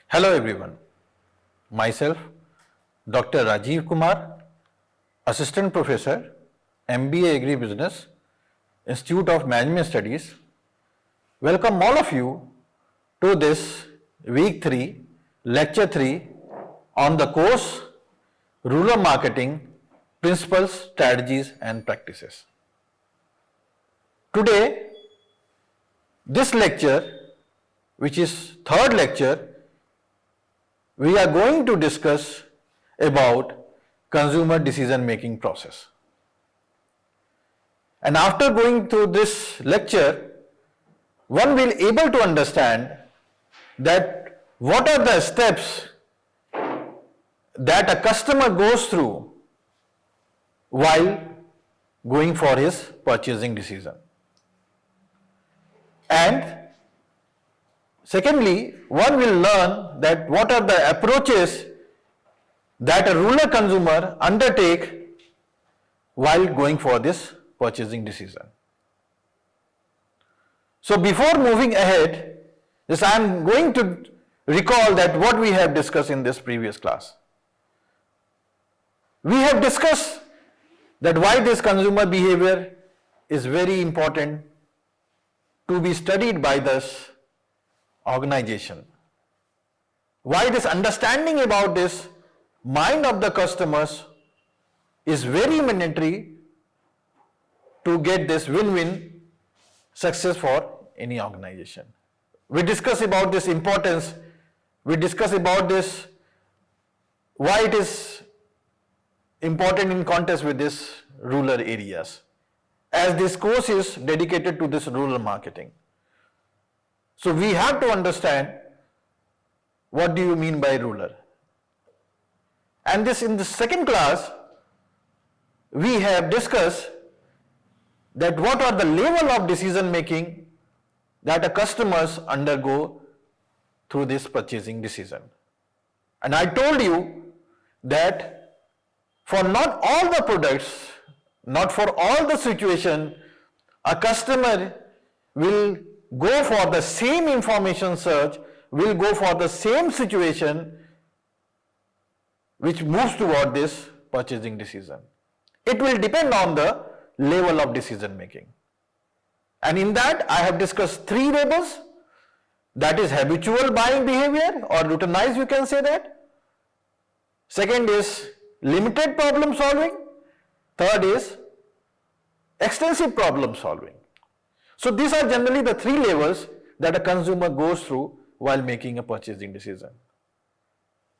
Hello everyone, myself Dr. Rajiv Kumar, Assistant Professor, MBA Agri-Business, Institute of Management Studies. Welcome all of you to this week 3, lecture 3 on the course Rural Marketing Principles, Strategies and Practices. Today, this lecture, which is third lecture, we are going to discuss about consumer decision making process. And after going through this lecture, one will able to understand that what are the steps that a customer goes through while going for his purchasing decision. And secondly, one will learn that what are the approaches that a rural consumer undertake while going for this purchasing decision. So before moving ahead, I am going to recall that what we have discussed in this previous class. We have discussed that why this consumer behavior is very important to be studied by this organization. Why this understanding about this mind of the customers is very mandatory to get this win-win success for any organization. We discuss about this importance, we discuss about this why it is important in context with this rural areas, as this course is dedicated to this rural marketing. So we have to understand what do you mean by rural. And this in the second class, we have discussed that what are the level of decision making that a customers undergo through this purchasing decision. And I told you that for not all the products, not for all the situation, a customer will go for the same information search, will go for the same situation which moves toward this purchasing decision. It will depend on the level of decision making. And in that I have discussed 3 labels, that is habitual buying behavior or routinized, you can say that. Second is limited problem solving. Third is extensive problem solving. So these are generally the 3 levels that a consumer goes through while making a purchasing decision.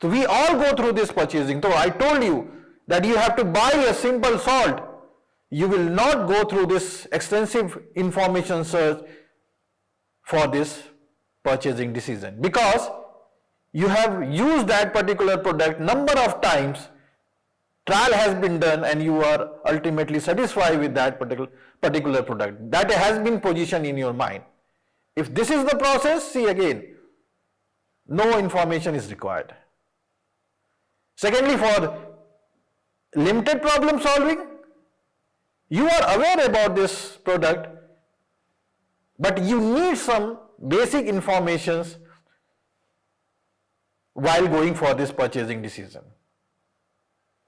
So we all go through this purchasing. So I told you that you have to buy a simple salt. You will not go through this extensive information search for this purchasing decision, because you have used that particular product number of times, trial has been done and you are ultimately satisfied with that particular product. That has been positioned in your mind. If this is the process, see again, no information is required. Secondly, for limited problem solving, you are aware about this product, but you need some basic informations while going for this purchasing decision.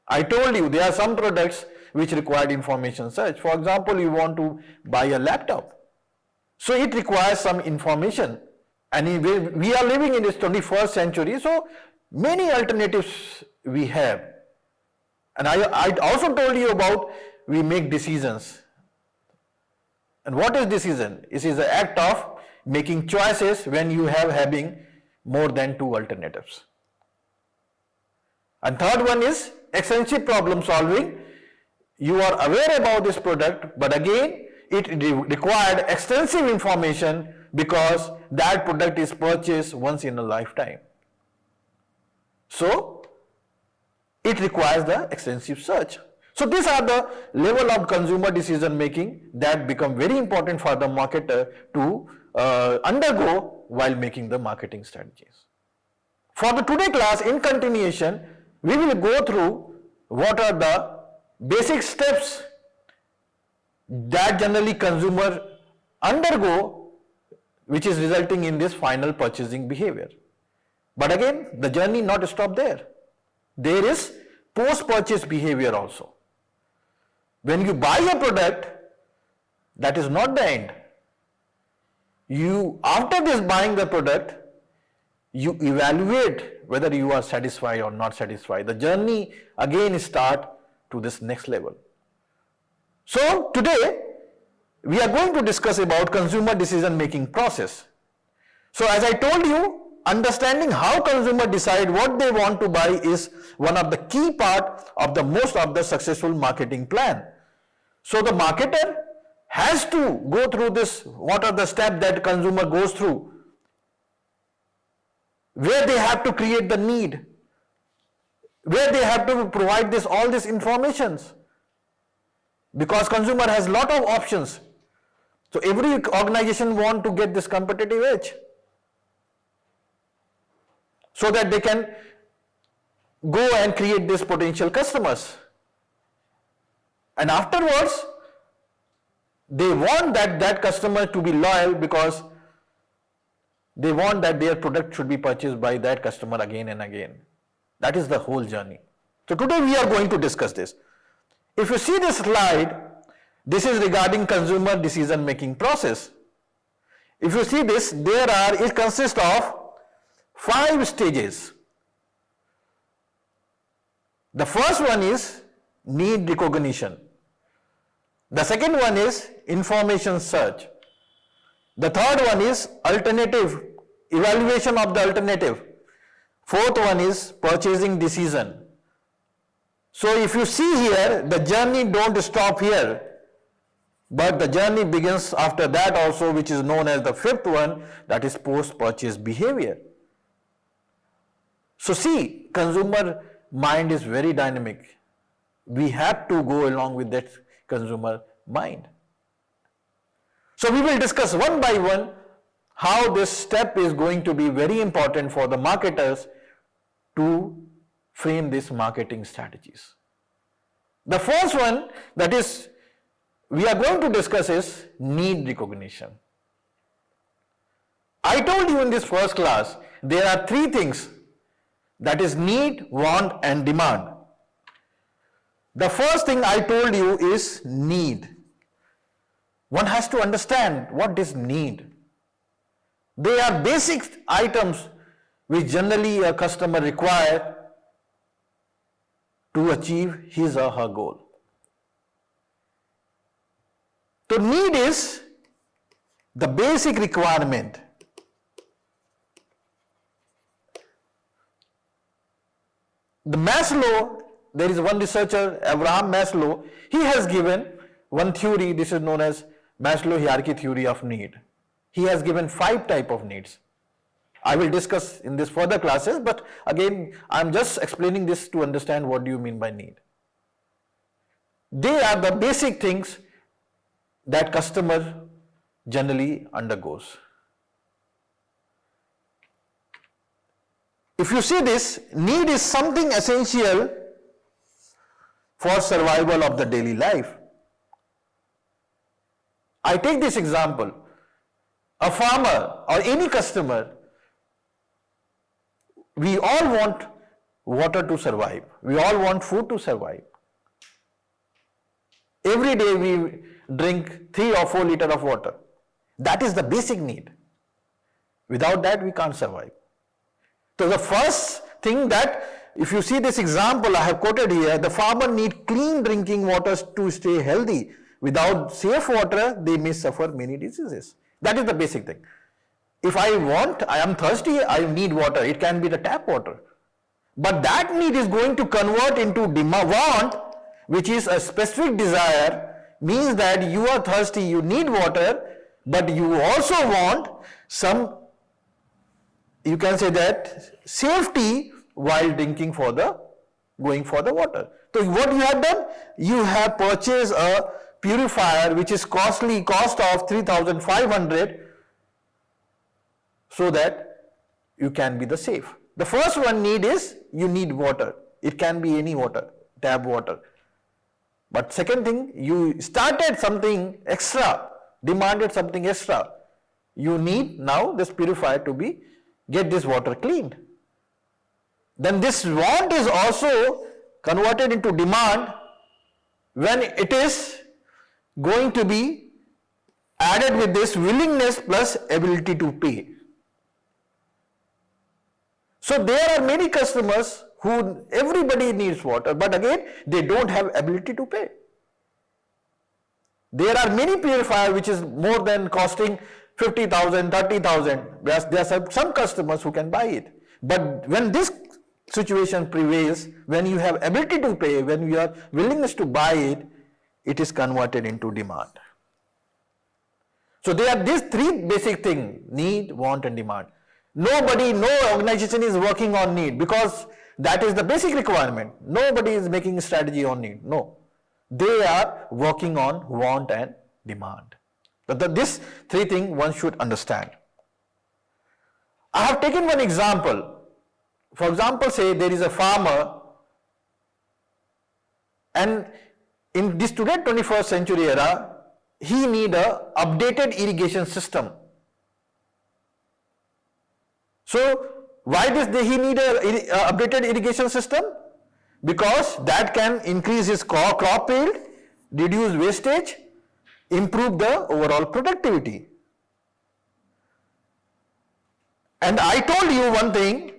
I told you there are some products which require information search. For example, you want to buy a laptop. So it requires some information. And we are living in this 21st century, so many alternatives we have. And I also told you about we make decisions. And what is decision? It is the act of making choices when you have having more than 2 alternatives. And third one is extensive problem solving. You are aware about this product, but again it required extensive information because that product is purchased once in a lifetime. So it requires the extensive search. So these are the level of consumer decision making that become very important for the marketer to undergo while making the marketing strategies. For the today class, in continuation, we will go through what are the basic steps that generally consumer undergo, which is resulting in this final purchasing behavior. But again, the journey not stop there. There is post-purchase behavior also. When you buy a product, that is not the end. You, after this buying the product, you evaluate whether you are satisfied or not satisfied. The journey again start to this next level. So today, we are going to discuss about consumer decision making process. So as I told you, understanding how consumer decide what they want to buy is one of the key part of the most of the successful marketing plan. So the marketer has to go through this, what are the steps that consumer goes through, where they have to create the need, where they have to provide this all these informations, because consumer has lot of options. So every organization want to get this competitive edge, so that they can go and create these potential customers. And afterwards, they want that customer to be loyal, because they want that their product should be purchased by that customer again and again. That is the whole journey. So today we are going to discuss this. If you see this slide, this is regarding consumer decision making process. If you see this, it consists of 5 stages. The first one is need recognition. The second one is information search. The third one is alternative, evaluation of the alternative. Fourth one is purchasing decision. So if you see here, the journey don't stop here, but the journey begins after that also, which is known as the fifth one, that is post-purchase behavior. So see, consumer mind is very dynamic. We have to go along with that consumer mind. So we will discuss one by one how this step is going to be very important for the marketers to frame these marketing strategies. The first one that is we are going to discuss is need recognition. I told you in this first class, there are 3 things, that is need, want and demand. The first thing I told you is need. One has to understand what is need. They are basic items which generally a customer requires to achieve his or her goal. So need is the basic requirement. The Maslow, there is one researcher, Abraham Maslow, he has given one theory, this is known as Maslow hierarchy theory of need. He has given 5 types of needs. I will discuss in this further classes, but again, I am just explaining this to understand what do you mean by need. They are the basic things that customer generally undergoes. If you see this, need is something essential for survival of the daily life. I take this example, a farmer or any customer, we all want water to survive. We all want food to survive. Every day we drink 3 or 4 liters of water. That is the basic need. Without that we can't survive. So the first thing that, if you see this example I have quoted here, the farmer needs clean drinking water to stay healthy. Without safe water, they may suffer many diseases. That is the basic thing. If I am thirsty, I need water. It can be the tap water. But that need is going to convert into want, which is a specific desire, means that you are thirsty, you need water, but you also want some, you can say that, safety while going for the water. So what you have done? You have purchased a purifier which is cost of 3,500, so that you can be the safe. The first one need is you need water. It can be any water, tap water. But second thing, you started something extra, demanded something extra. You need now this purifier to get this water cleaned. then this want is also converted into demand when it is going to be added with this willingness plus ability to pay. So there are many customers who everybody needs water, but again they don't have ability to pay. There are many purifiers which is more than costing 50,000, 30,000. There are some customers who can buy it. But when this situation prevails, when you have ability to pay, when you are willingness to buy it, it is converted into demand. So there are these three basic things: need, want and demand. Nobody, no organization is working on need because that is the basic requirement. Nobody is making a strategy on need. No. They are working on want and demand. But this three things one should understand. I have taken one example. For example, say there is a farmer, and in this today 21st century era, he need a updated irrigation system. So why does he need a updated irrigation system? Because that can increase his crop yield, reduce wastage, improve the overall productivity. And I told you one thing,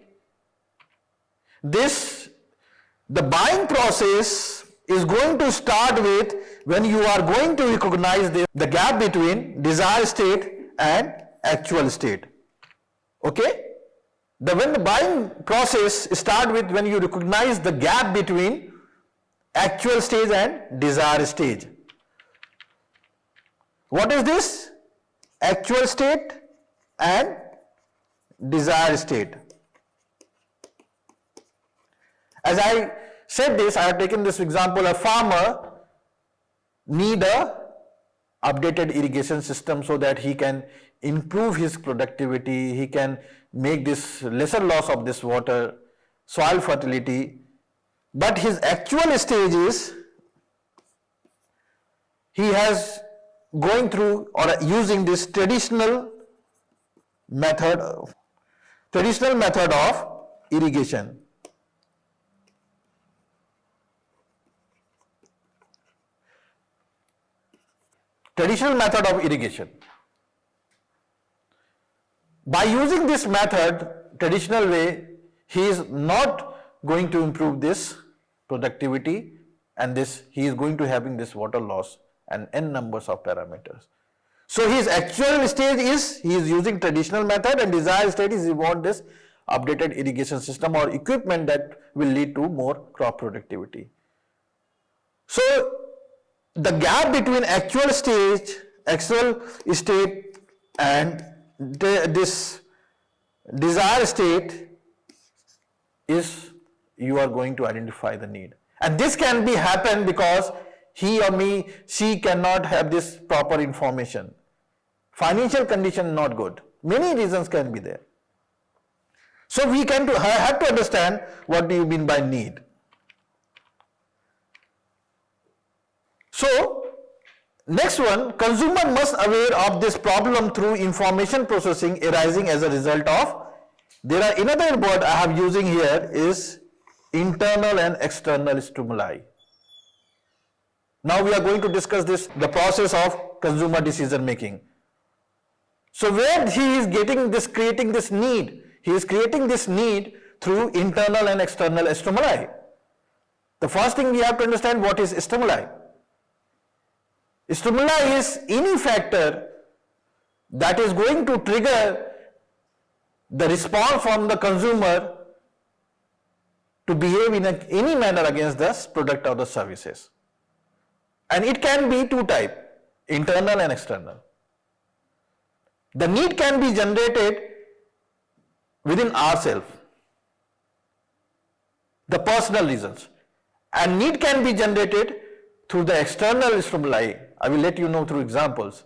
the buying process is going to start with when you are going to recognize the gap between desired state and actual state. Okay? When the buying process start with when you recognize the gap between actual stage and desired stage. What is this? Actual state and desired state. As I said this, I have taken this example: a farmer need a updated irrigation system so that he can improve his productivity, he can make this lesser loss of this water, soil fertility. But his actual stage is he has going through or using this traditional method of irrigation. Traditional method of irrigation. By using this method, traditional way, he is not going to improve this productivity, and he is going to having this water loss and n numbers of parameters. So his actual stage is he is using traditional method, and desired state is he want this updated irrigation system or equipment that will lead to more crop productivity. So the gap between actual state and this desired state is you are going to identify the need. And this can be happen because she cannot have this proper information. Financial condition not good. Many reasons can be there. So we have to understand what do you mean by need. So next one, consumer must aware of this problem through information processing arising as a result of. There are another word I have using here is internal and external stimuli. Now we are going to discuss the process of consumer decision making. So where he is creating this need, he is creating this need through internal and external stimuli. The first thing we have to understand what is stimuli. Stimuli is any factor that is going to trigger the response from the consumer to behave in any manner against the product or the services. And it can be two types, internal and external. The need can be generated within ourselves, the personal reasons, and need can be generated through the external stimuli. I will let you know through examples.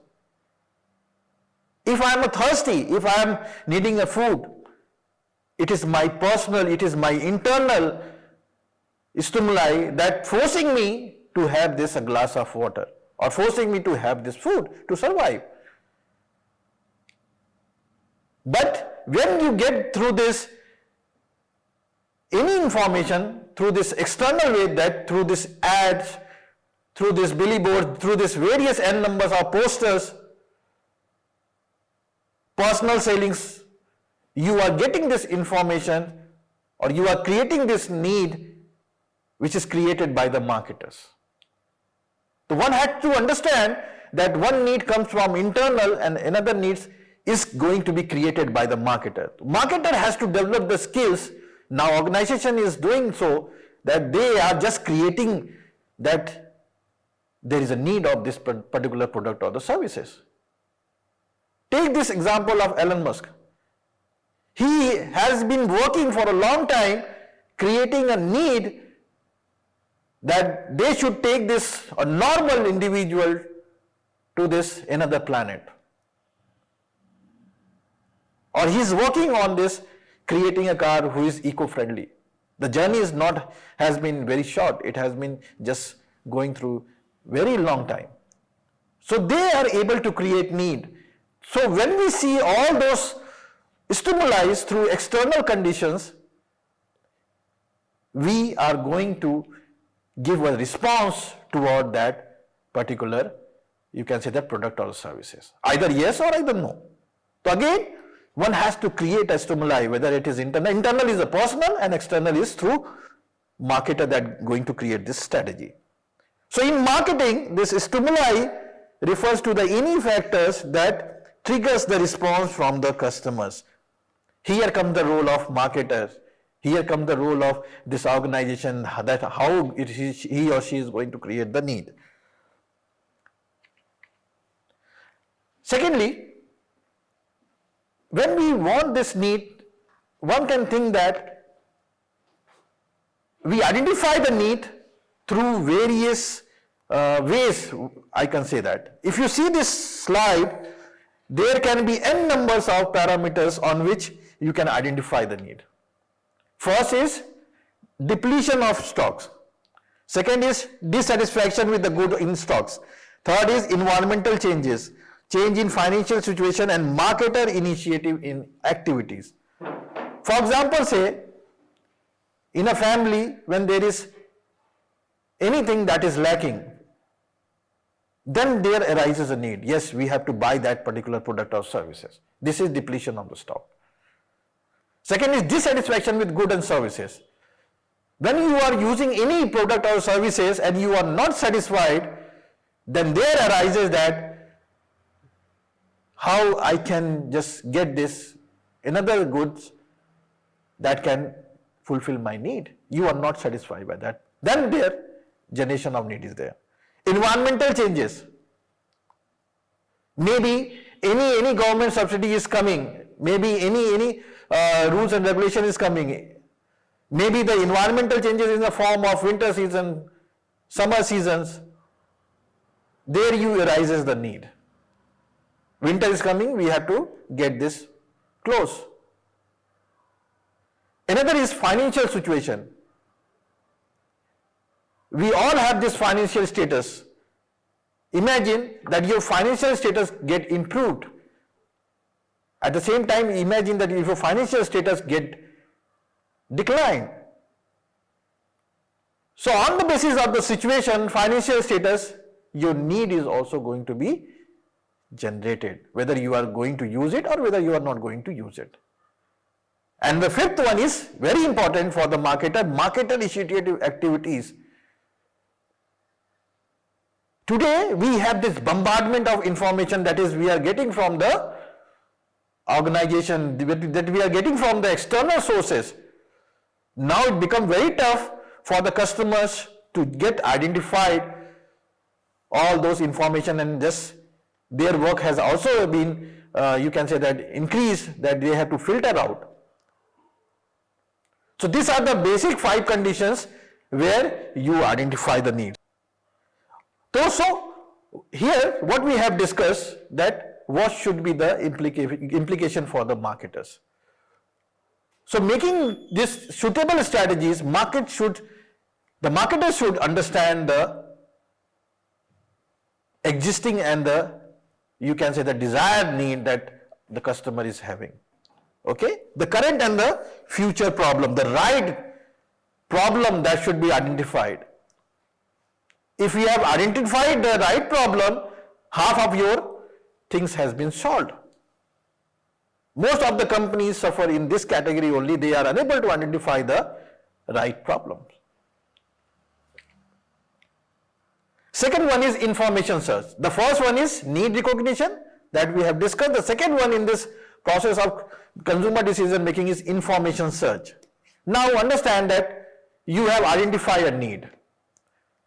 If I am thirsty, if I am needing a food, it is my internal stimuli that forcing me to have a glass of water or forcing me to have this food to survive. But when you get through this any information through this external way, that through this ads, through this billboard, through this various n numbers of posters, personal sellings, you are getting this information or you are creating this need which is created by the marketers. So one had to understand that one need comes from internal and another needs is going to be created by the marketer. Marketer has to develop the skills. Now organization is doing so that they are just creating that there is a need of this particular product or the services. Take this example of Elon Musk. He has been working for a long time creating a need that they should take this a normal individual to this another planet. Or he is working on this creating a car who is eco-friendly. The journey has been very short. It has been just going through very long time. So they are able to create need. So when we see all those stimuli through external conditions, we are going to give a response toward that particular, you can say, that product or services. Either yes or either no. So again, one has to create a stimuli, whether it is internal. Internal is a personal and external is through marketer that going to create this strategy. So in marketing, this stimuli refers to the any factors that triggers the response from the customers. Here comes the role of marketers. Here comes the role of this organization, that how he or she is going to create the need. Secondly, when we want this need, one can think that we identify the need through various ways, I can say that. If you see this slide, there can be n numbers of parameters on which you can identify the need. First is depletion of stocks. Second is dissatisfaction with the good in stocks. Third is environmental changes, change in financial situation and marketer initiative in activities. For example, say in a family when there is anything that is lacking, then there arises a need. Yes, we have to buy that particular product or services. This is depletion of the stock. Second is dissatisfaction with goods and services. When you are using any product or services and you are not satisfied, then there arises that how I can just get this another goods that can fulfill my need. You are not satisfied by that. Then there generation of need is there. Environmental changes. Maybe any government subsidy is coming. Maybe any rules and regulation is coming. Maybe the environmental changes in the form of winter season, summer seasons. There you arises the need. Winter is coming, we have to get this close. Another is financial situation. We all have this financial status. Imagine that your financial status get improved. At the same time, imagine that if your financial status get declined. So on the basis of the situation, financial status, your need is also going to be generated, whether you are going to use it or whether you are not going to use it. And the fifth one is very important for the marketer, marketer initiative activities. Today we have this bombardment of information that is we are getting from the organization, that we are getting from the external sources. Now it becomes very tough for the customers to get identified all those information, and just their work has also been, you can say that increased, that they have to filter out. So these are the basic 5 conditions where you identify the needs. So here what we have discussed, that what should be the implication for the marketers. So making this suitable strategies, the marketers should understand the existing and the, you can say, the desired need that the customer is having. Okay, the current and the future problem, the right problem that should be identified. If you have identified the right problem, half of your things has been solved. Most of the companies suffer in this category only. They are unable to identify the right problems. Second one is information search. The first one is need recognition that we have discussed. The second one in this process of consumer decision making is information search. Now understand that you have identified a need.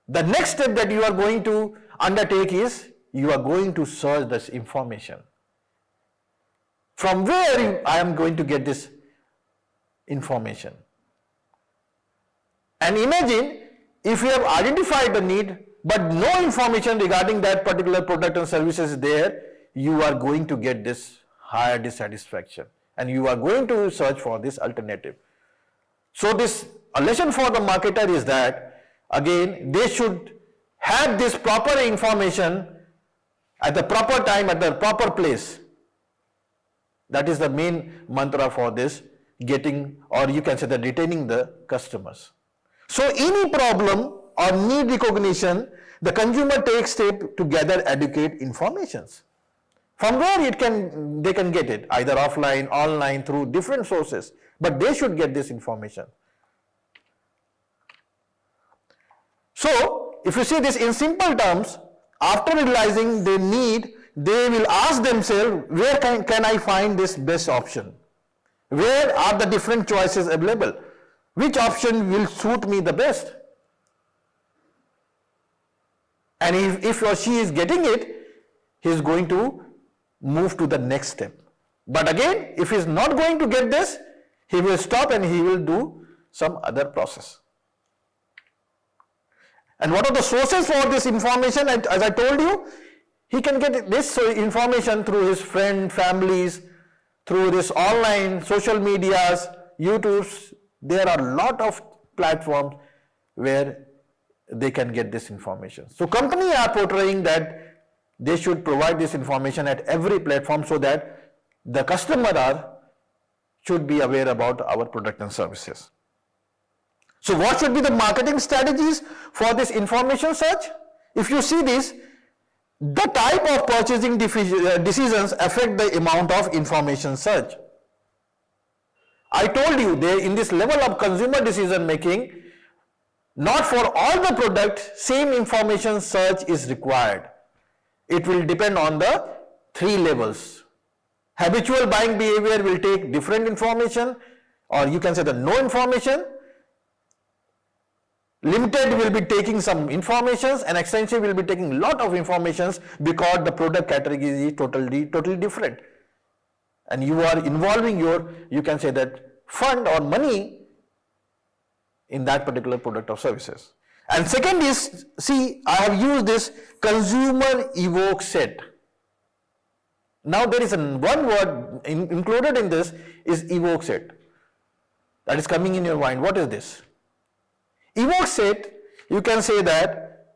The next step that you are going to undertake is you are going to search this information. From where I am going to get this information? And imagine if you have identified the need but no information regarding that particular product and services is there, you are going to get this higher dissatisfaction and you are going to search for this alternative. So this a lesson for the marketer is that again they should have this proper information at the proper time, at the proper place. That is the main mantra for this getting, or you can say that retaining the customers. So any problem or need recognition, the consumer takes step to gather adequate informations. From where they can get it, either offline, online, through different sources, but they should get this information. So if you see this in simple terms, after realizing they need, they will ask themselves, where can I find this best option? Where are the different choices available? Which option will suit me the best? And if he or she is getting it, he is going to move to the next step. But again, if he is not going to get this, he will stop and he will do some other process. And what are the sources for this information? As I told you, he can get this information through his friends, families, through this online, social medias, YouTubes. There are a lot of platforms where they can get this information. So companies are portraying that they should provide this information at every platform so that the customer should be aware about our product and services. So what should be the marketing strategies for this information search? If you see this, the type of purchasing decisions affect the amount of information search. I told you there in this level of consumer decision making, not for all the product, same information search is required. It will depend on the 3 levels. Habitual buying behavior will take different information, or you can say the no information. Limited will be taking some informations and extensive will be taking lot of informations because the product category is totally different. And you are involving your, you can say that fund or money in that particular product or services. And second is, see, I have used this consumer evoke set. Now there is one word included in this is evoke set. That is coming in your mind. What is this? Evoke set, you can say that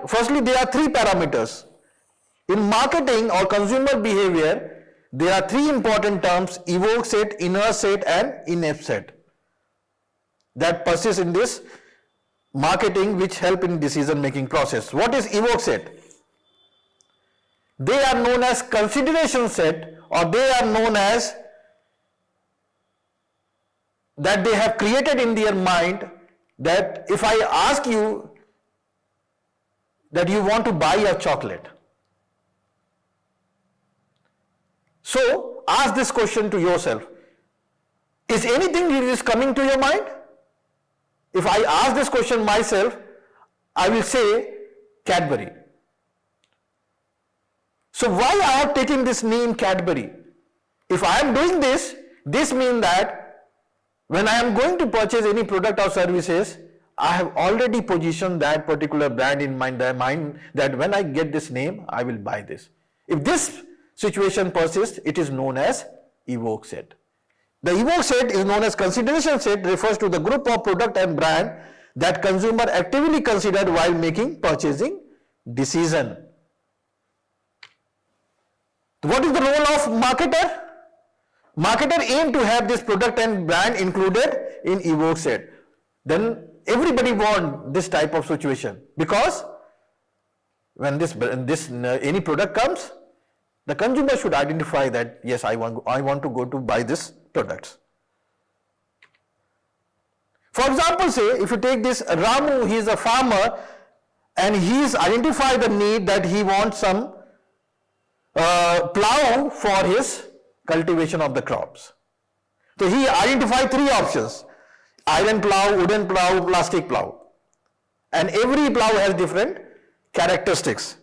firstly there are 3 parameters. In marketing or consumer behavior, there are 3 important terms: evoke set, inner set and inept set, that persist in this marketing, which help in decision making process. What is evoke set? They are known as consideration set, or they are known as that they have created in their mind that if I ask you that you want to buy a chocolate, so ask this question to yourself: is anything that is coming to your mind? If I ask this question myself, I will say Cadbury. So why I have taken this name Cadbury? If I am doing this, this means that when I am going to purchase any product or services, I have already positioned that particular brand in my mind that when I get this name, I will buy this. If this situation persists, it is known as evoke set. The evoke set is known as consideration set, refers to the group of product and brand that consumer actively considered while making purchasing decision. What is the role of marketer? Marketer aim to have this product and brand included in evoke set. then everybody want this type of situation, because when any product comes, the consumer should identify that yes, I want to go to buy this product. For example, say if you take this Ramu, he is a farmer and he's identified the need that he wants some plow for his cultivation of the crops. So he identified 3 options: iron plow, wooden plow, plastic plow. And every plow has different characteristics.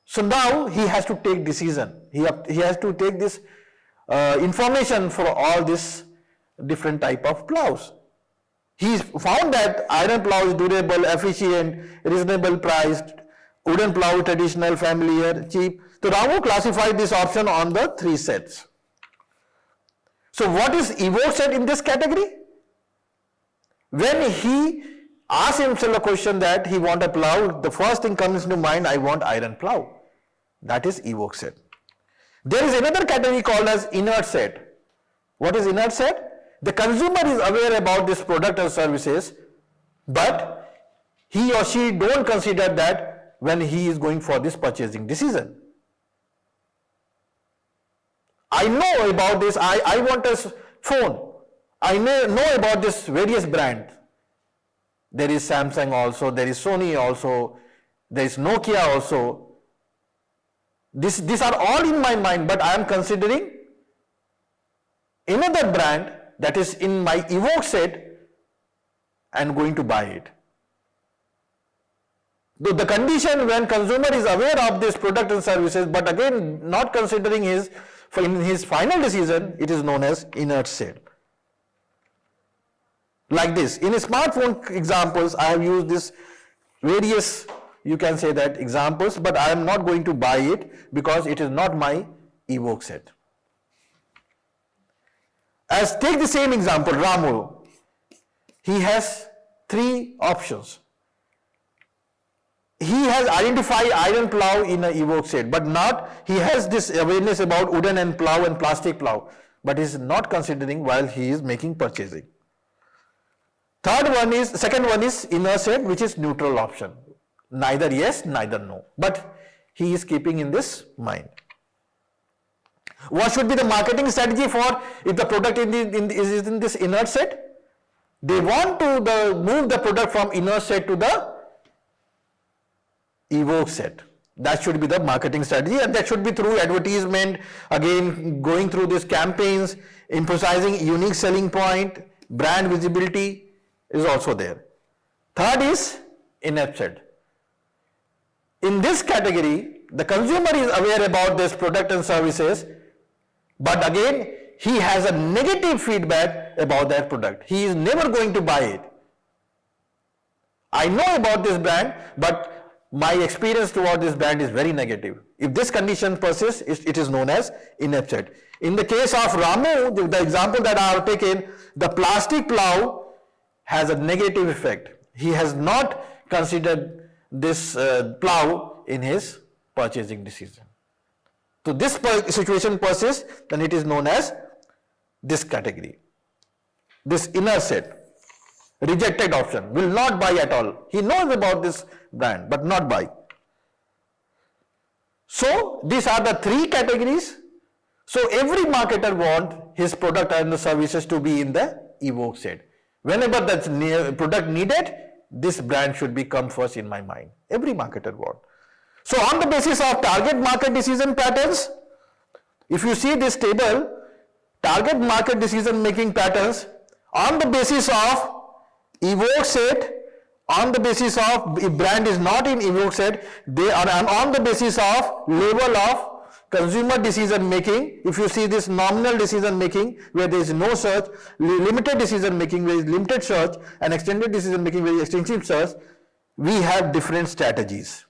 So now he has to take decision. He has to take this information for all this different type of plows. He found that iron plow is durable, efficient, reasonable priced, wooden plow traditional, familiar, cheap. So Ramu classified this option on the 3 sets. So what is evoke set in this category? When he asks himself a question that he want a plow, the first thing comes to mind, I want iron plow. That is evoke set. There is another category called as inert set. What is inert set? The consumer is aware about this product or services, but he or she don't consider that when he is going for this purchasing decision. I know about this, I want a phone. I know about this various brands. There is Samsung also, there is Sony also, there is Nokia also. These are all in my mind, but I am considering another brand that is in my evoke set and going to buy it. The condition when consumer is aware of this product and services, but again not considering in his final decision, it is known as inert set. Like this, in a smartphone examples, I have used this various, you can say that examples, but I am not going to buy it because it is not my evoke set. As take the same example, Ramu, he has 3 options. He has identified iron plow in an evoke set, but not, he has this awareness about wooden and plow and plastic plow, but he is not considering while he is making purchasing. Second one is inner set, which is neutral option. Neither yes, neither no, but he is keeping in this mind. What should be the marketing strategy for if the product is in this inert set? They want to move the product from inert set to the evoke set. That should be the marketing strategy, and that should be through advertisement, again going through these campaigns, emphasizing unique selling point, brand visibility is also there. Third is inert set. In this category, the consumer is aware about this product and services, but again, he has a negative feedback about that product. He is never going to buy it. I know about this brand, but my experience toward this brand is very negative. If this condition persists, it is known as inert set. In the case of Ramu, the example that I have taken, the plastic plow has a negative effect. He has not considered this plow in his purchasing decision. So this situation persists, then it is known as this category. This inner set, rejected option, will not buy at all. He knows about this brand, but not buy. So these are the 3 categories. So every marketer wants his product and the services to be in the evoke set. Whenever that product needed, this brand should come first in my mind. Every marketer wants. So on the basis of target market decision patterns, if you see this table, target market decision making patterns, on the basis of evoke set, on the basis of if brand is not in evoke set, they are on the basis of level of consumer decision making. If you see this nominal decision making where there is no search, limited decision making where there is limited search, and extended decision making where there is extensive search, we have different strategies.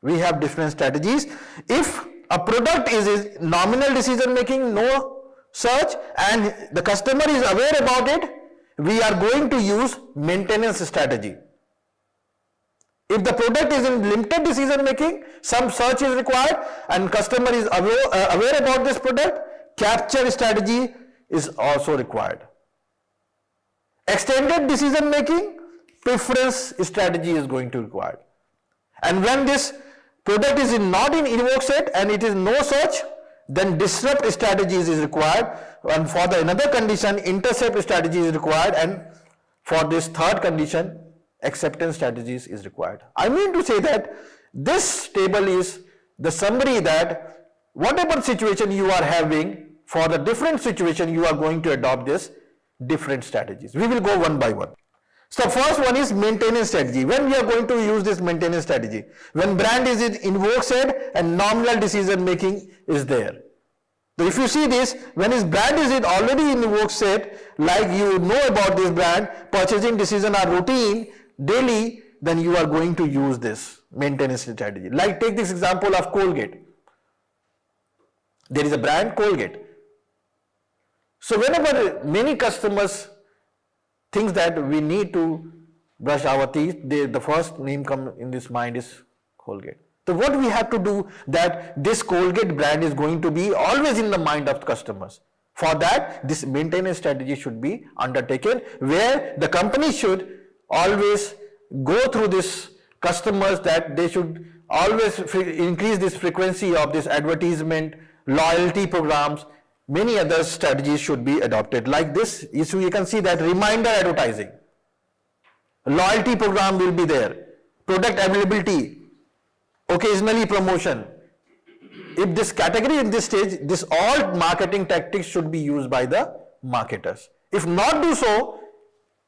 We have different strategies. If a product is nominal decision making, no search, and the customer is aware about it, we are going to use maintenance strategy. If the product is in limited decision making, some search is required and customer is aware about this product, capture strategy is also required. Extended decision making, preference strategy is going to be required. And when this product is not in evoke set and it is no search, then disrupt strategies is required, and for the another condition intercept strategy is required, and for this third condition acceptance strategies is required. I mean to say that this table is the summary that whatever situation you are having, for the different situation you are going to adopt this different strategies. We will go one by one. So first one is maintenance strategy. When we are going to use this maintenance strategy? When brand is in invoke set and nominal decision making is there. So if you see this, when his brand is already in invoke set, like you know about this brand, purchasing decision are routine, daily, then you are going to use this maintenance strategy. Like take this example of Colgate. There is a brand Colgate. So whenever many customers think that we need to brush our teeth, the first name come in this mind is Colgate. So what we have to do that this Colgate brand is going to be always in the mind of customers. For that, this maintenance strategy should be undertaken, where the company should always go through this customers, that they should always increase this frequency of this advertisement, loyalty programs, many other strategies should be adopted. Like this, you can see that reminder advertising, loyalty program will be there, product availability, occasionally promotion. If this category in this stage, this all marketing tactics should be used by the marketers. If not do so,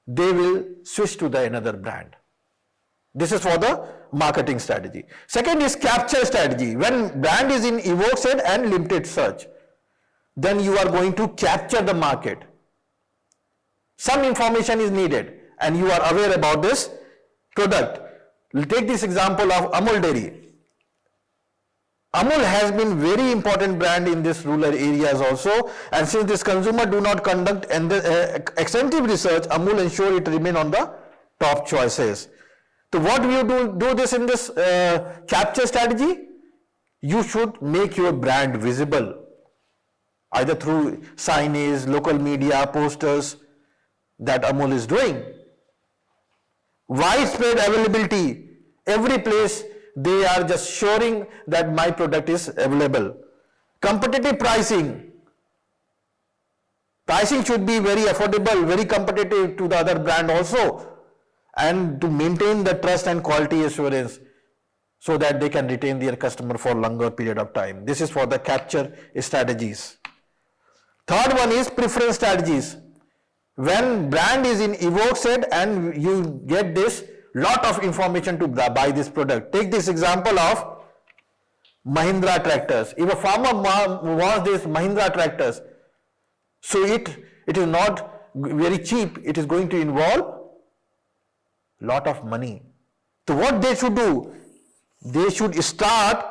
they will switch to the another brand. This is for the marketing strategy. Second is capture strategy. When brand is in evoke set and limited search, then you are going to capture the market. Some information is needed and you are aware about this product. We'll take this example of Amul Dairy. Amul has been very important brand in this rural areas also, and since this consumer do not conduct extensive research, Amul ensure it remain on the top choices. So what do you do this in this capture strategy? You should make your brand visible, either through signage, local media, posters that Amul is doing. Widespread availability, every place they are just showing that my product is available. Competitive pricing. Pricing should be very affordable, very competitive to the other brand also, and to maintain the trust and quality assurance so that they can retain their customer for longer period of time. This is for the capture strategies. Third one is preference strategies. When brand is in evoke set and you get this lot of information to buy this product. Take this example of Mahindra tractors. If a farmer wants this Mahindra tractors, so it is not very cheap. It is going to involve lot of money. So what they should do? They should start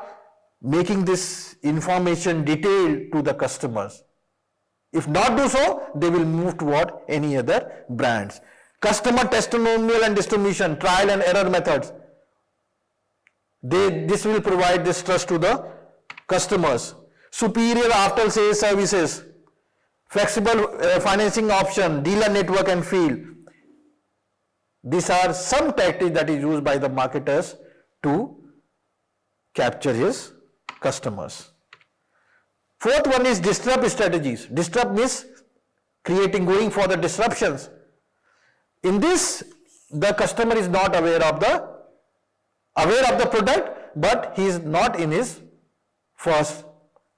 making this information detailed to the customers. If not do so, they will move toward any other brands. Customer testimonial and distribution, trial and error methods. This will provide this trust to the customers. Superior after sales services, flexible financing option, dealer network and field. These are some tactics that is used by the marketers to capture his customers. Fourth one is disrupt strategies. Disrupt means going for the disruptions. In this, the customer is not aware of the product, but he is not in his first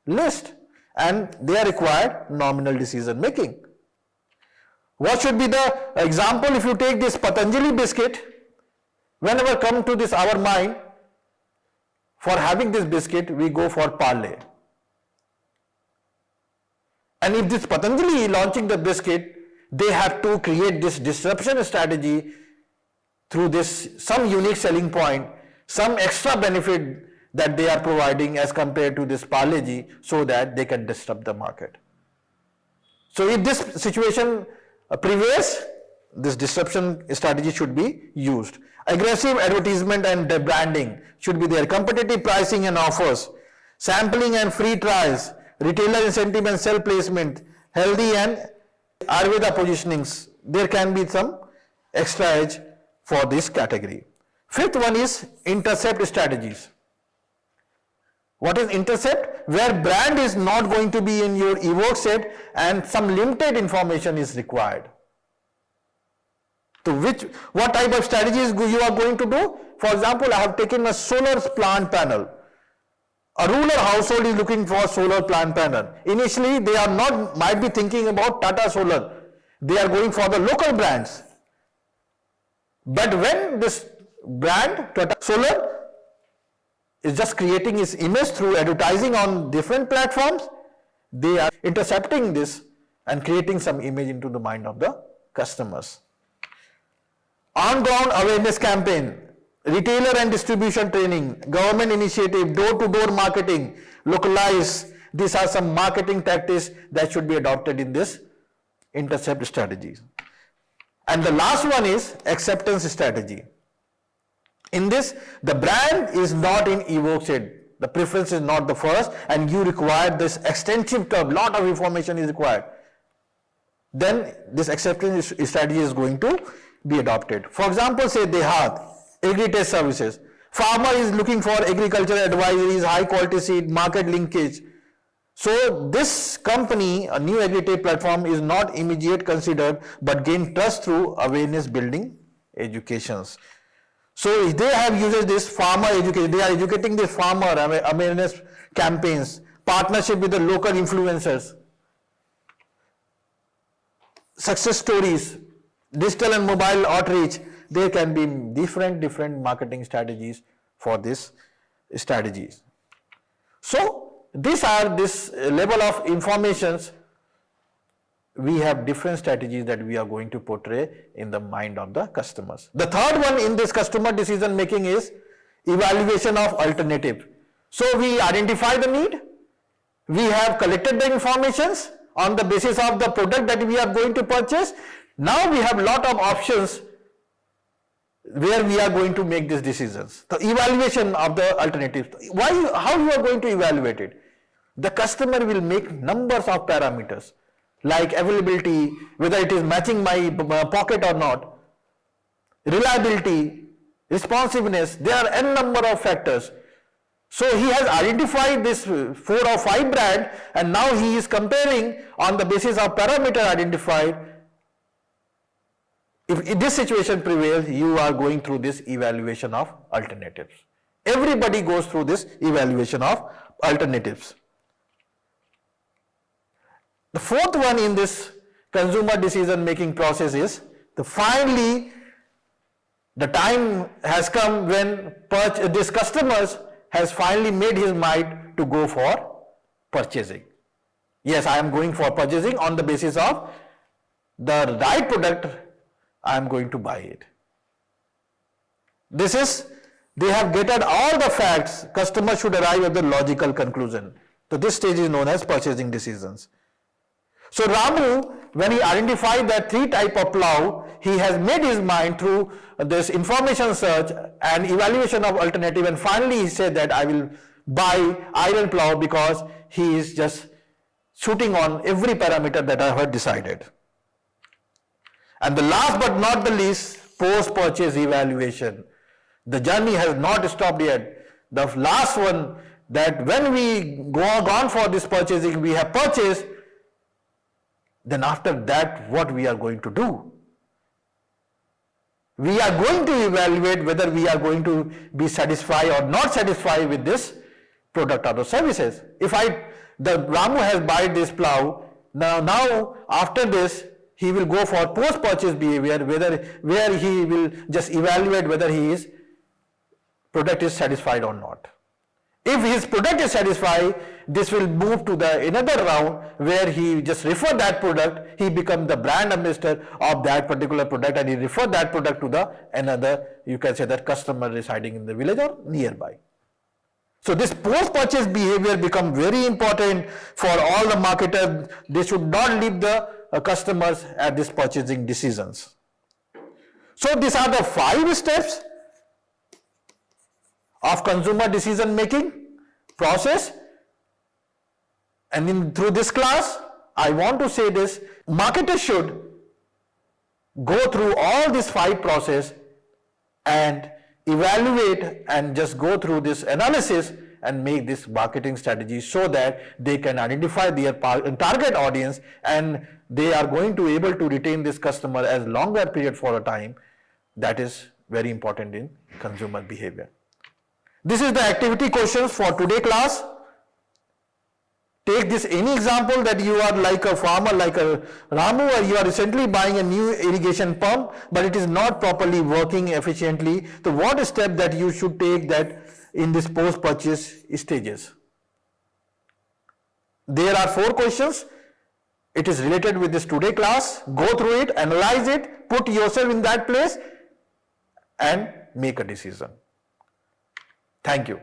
list, and they are required nominal decision making. What should be the example? If you take this Patanjali biscuit, whenever come to this our mind, for having this biscuit, we go for Parle. And if this Patanjali is launching the biscuit, they have to create this disruption strategy through this some unique selling point, some extra benefit that they are providing as compared to this Parle-G, so that they can disrupt the market. So if this situation prevails, this disruption strategy should be used. Aggressive advertisement and branding should be there. Competitive pricing and offers, sampling and free trials, retailer incentive and sell placement, healthy and Ayurveda positionings, there can be some extra edge for this category. Fifth one is intercept strategies. What is intercept? Where brand is not going to be in your evoke set and some limited information is required. So what type of strategies you are going to do? For example, I have taken a solar plant panel. A rural household is looking for solar plant panel. Initially, they are not, might be thinking about Tata Solar. They are going for the local brands. But when this brand, Tata Solar, is just creating its image through advertising on different platforms, they are intercepting this and creating some image into the mind of the customers. On-ground awareness campaign, retailer and distribution training, government initiative, door-to-door marketing, localize. These are some marketing tactics that should be adopted in this intercept strategies. And the last one is acceptance strategy. In this, the brand is not in evoke set. The preference is not the first, and you require this extensive term, lot of information is required. Then this acceptance strategy is going to be adopted. For example, say Dehat, agri-tech services. Farmer is looking for agricultural advisories, high quality seed, market linkage. So this company, a new agri-tech platform, is not immediate considered, but gain trust through awareness building educations. So they have used this farmer education, they are educating the farmer awareness campaigns, partnership with the local influencers, success stories, digital and mobile outreach. There can be different marketing strategies for this strategies. So these are this level of informations. We have different strategies that we are going to portray in the mind of the customers. The third one in this customer decision making is evaluation of alternative. So we identify the need, we have collected the informations on the basis of the product that we are going to purchase. Now we have lot of options where we are going to make these decisions. The evaluation of the alternatives. How you are going to evaluate it? The customer will make numbers of parameters, like availability, whether it is matching my pocket or not, reliability, responsiveness. There are n number of factors. So he has identified this 4 or 5 brand, and now he is comparing on the basis of parameter identified. If this situation prevails, you are going through this evaluation of alternatives. Everybody goes through this evaluation of alternatives. The fourth one in this consumer decision making process is finally the time has come when this customers has finally made his mind to go for purchasing. Yes, I am going for purchasing on the basis of the right product. I am going to buy it. They have gathered all the facts. Customer should arrive at the logical conclusion. So this stage is known as purchasing decisions. So Ramu, when he identified that 3 type of plow, he has made his mind through this information search and evaluation of alternative, and finally he said that I will buy iron plow because he is just shooting on every parameter that I had decided. And the last but not the least, post-purchase evaluation. The journey has not stopped yet. The last one, that when we gone for this purchasing, we have purchased, then after that, what we are going to do? We are going to evaluate whether we are going to be satisfied or not satisfied with this product or services. If the Ramu has bought this plow, now after this, he will go for post-purchase behavior, where he will just evaluate whether his product is satisfied or not. If his product is satisfied, this will move to another round where he just refer that product, he becomes the brand ambassador of that particular product, and he refer that product to another, you can say, that customer residing in the village or nearby. So this post-purchase behavior becomes very important for all the marketers. They should not leave the customers at these purchasing decisions. So these are the 5 steps of consumer decision making process, and through this class I want to say this, marketers should go through all this 5 process and evaluate and just go through this analysis and make this marketing strategy so that they can identify their target audience and they are going to able to retain this customer as longer period for a time. That is very important in consumer behavior. This is the activity questions for today class. Take this any example that you are like a farmer like a Ramu, or you are recently buying a new irrigation pump but it is not properly working efficiently. So what step that you should take that in this post purchase stages? There are 4 questions. It is related with this today class. Go through it, analyze it, put yourself in that place and make a decision. Thank you.